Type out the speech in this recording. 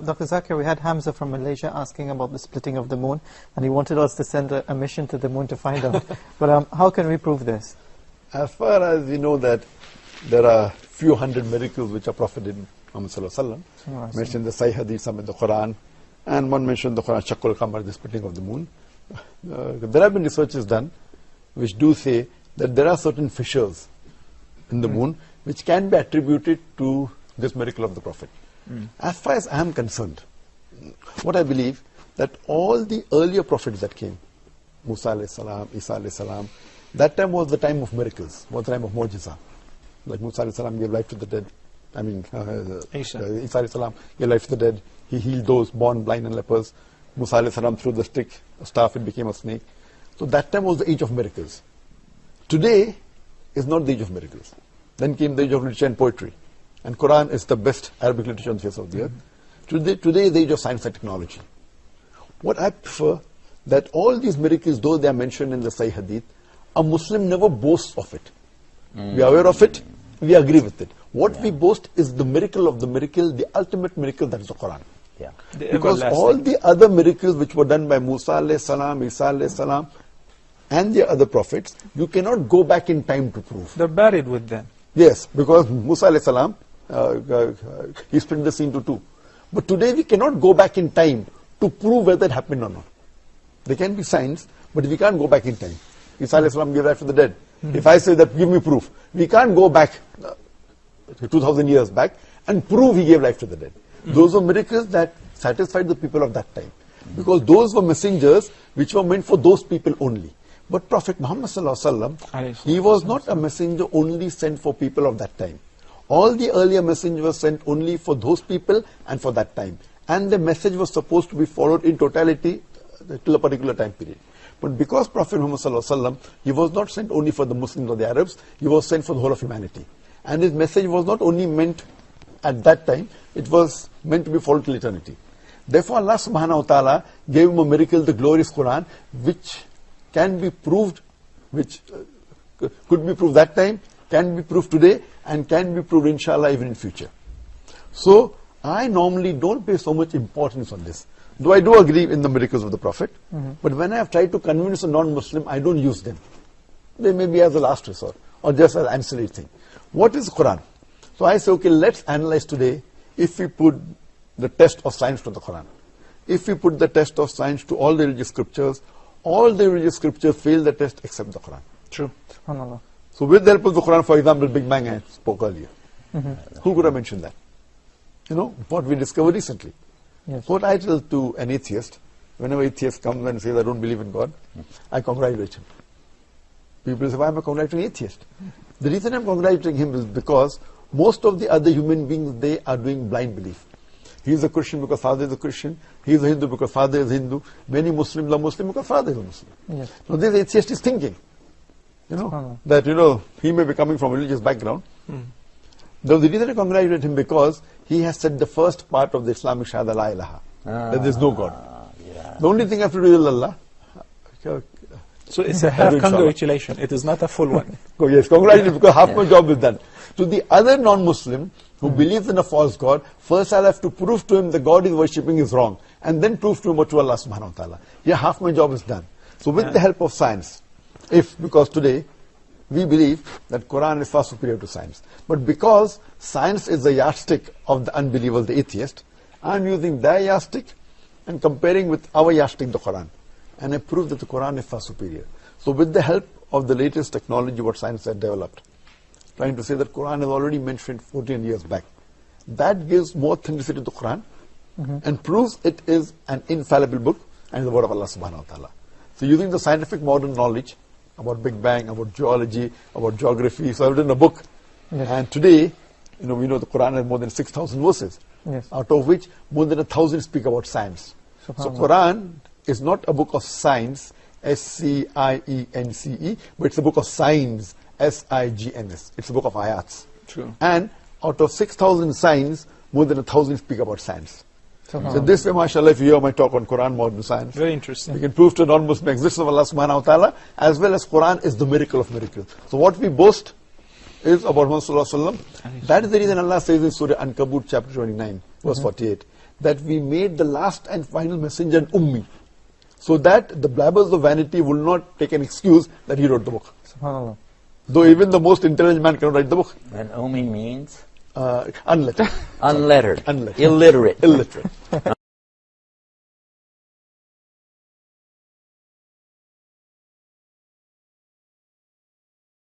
Dr. Zakir, we had Hamza from Malaysia asking about the splitting of the moon, and he wanted us to send a mission to the moon to find out. But how can we prove this? As far as we know that there are few hundred miracles which are Prophet in Muhammad Sallallahu Alaihi Wasallam, mentioned the Sahih Hadith, some in the Quran, and one mentioned the Quran, Qamar, the splitting of the moon. There have been researches done which do say that there are certain fissures in the moon which can be attributed to this miracle of the Prophet. As far as I am concerned, what I believe, that all the earlier prophets that came, Musa alayhi salam, Isa alayhi salam, that time was the time of miracles, was the time of mu'jiza. Like Musa alayhi salam gave life to the dead. I mean, Isa alayhi salam gave life to the dead. He healed those born blind and lepers. Musa alayhi salam threw the stick, a staff, it became a snake. So that time was the age of miracles. Today is not the age of miracles. Then came the age of literature and poetry. And Quran is the best Arabic literature on the face of the earth. Today is the age of science and technology. What I prefer, that all these miracles, though they are mentioned in the Sahih Hadith, a Muslim never boasts of it. We are aware of it, we agree with it. What we boast is the miracle of the miracle, the ultimate miracle, that is the Quran. Yeah. Because all the other miracles which were done by Musa alayhi salam, Isa alayhi salam, and the other prophets, you cannot go back in time to prove. They're buried with them. Yes, because Musa alayhi salam, he split the sea into two. But today we cannot go back in time to prove whether it happened or not. There can be signs, but we can't go back in time. Isa alayhi salam gave life to the dead. If I say that, give me proof, we can't go back 2000 years back and prove he gave life to the dead. Those were miracles that satisfied the people of that time, because those were messengers which were meant for those people only. But Prophet Muhammad Sallallahu Alaihi Wasallam, he was not a messenger only sent for people of that time. All the earlier messengers were sent only for those people and for that time. And the message was supposed to be followed in totality till a particular time period. But because Prophet Muhammad Sallallahu Alaihi Wasallam, he was not sent only for the Muslims or the Arabs, he was sent for the whole of humanity. And his message was not only meant at that time, it was meant to be followed till eternity. Therefore Allah subhanahu wa ta'ala gave him a miracle, the glorious Quran, which can be proved, which could be proved that time, can be proved today, and can be proved inshallah even in future. So I normally don't pay so much importance on this. Though I do agree in the miracles of the Prophet, but when I have tried to convince a non-Muslim, I don't use them. They may be as a last resort, or just as an ancillary thing. What is Quran? So I say, okay, let's analyze today, if we put the test of science to the Quran. If we put the test of science to all the religious scriptures, all the religious scriptures fail the test except the Quran. True. SubhanAllah. So with the help of the Quran, for example, Big Bang I spoke earlier. Who could have mentioned that? You know, what we discovered recently. Yes. What I tell to an atheist, whenever atheist comes and says, I don't believe in God, I congratulate him. People say, why am I congratulating an atheist? The reason I'm congratulating him is because most of the other human beings, they are doing blind belief. He is a Christian because father is a Christian. He is a Hindu because father is Hindu. Many Muslims are Muslim because father is a Muslim. Yes. Now this atheist is thinking, that, he may be coming from a religious background. The reason I congratulate him, because he has said the first part of the Islamic Shahada, La ilaha, that there is no God. Yeah. The only thing I have to do is Allah. So it's a half congratulation. It is not a full one. Oh, yes, congratulations, because half my job is done. To the other non-Muslim who believes in a false God, first I'll have to prove to him the God he's worshipping is wrong, and then prove to him what to Allah subhanahu wa ta'ala. Yeah, half my job is done. So with the help of science, because today we believe that Quran is far superior to science, but because science is the yardstick of the unbeliever, the atheist, I'm using their yardstick and comparing with our yardstick, the Quran. And I prove that the Quran is far superior. So with the help of the latest technology what science has developed, trying to say that Quran is already mentioned 14 years back, that gives more authenticity to the Quran and proves it is an infallible book and the word of Allah subhanahu wa ta'ala. So using the scientific modern knowledge about Big Bang, about geology, about geography, so I've written a book. Yes. And today, we know the Quran has more than 6,000 verses, Yes. out of which more than 1,000 speak about science. So Quran is not a book of science, S-C-I-E-N-C-E, but it's a book of signs, S-I-G-N-S. It's a book of ayats. True. And out of 6,000 signs, more than 1,000 speak about science. So SubhanAllah. this way, mashallah, if you hear my talk on Quran, modern science, Very interesting. we can prove to a non-Muslim existence of Allah subhanahu wa ta'ala, as well as Quran is the miracle of miracles. So what we boast is about Muhammad sallallahu alaihi wasallam. That is the reason Allah says in Surah Ankabut chapter 29, verse 48, that we made the last and final messenger an ummi, so that the blabbers of vanity will not take an excuse that he wrote the book. SubhanAllah. Though even the most intelligent man cannot write the book. And ummi means? Unlettered. Unlettered. Unlettered. Illiterate. Illiterate.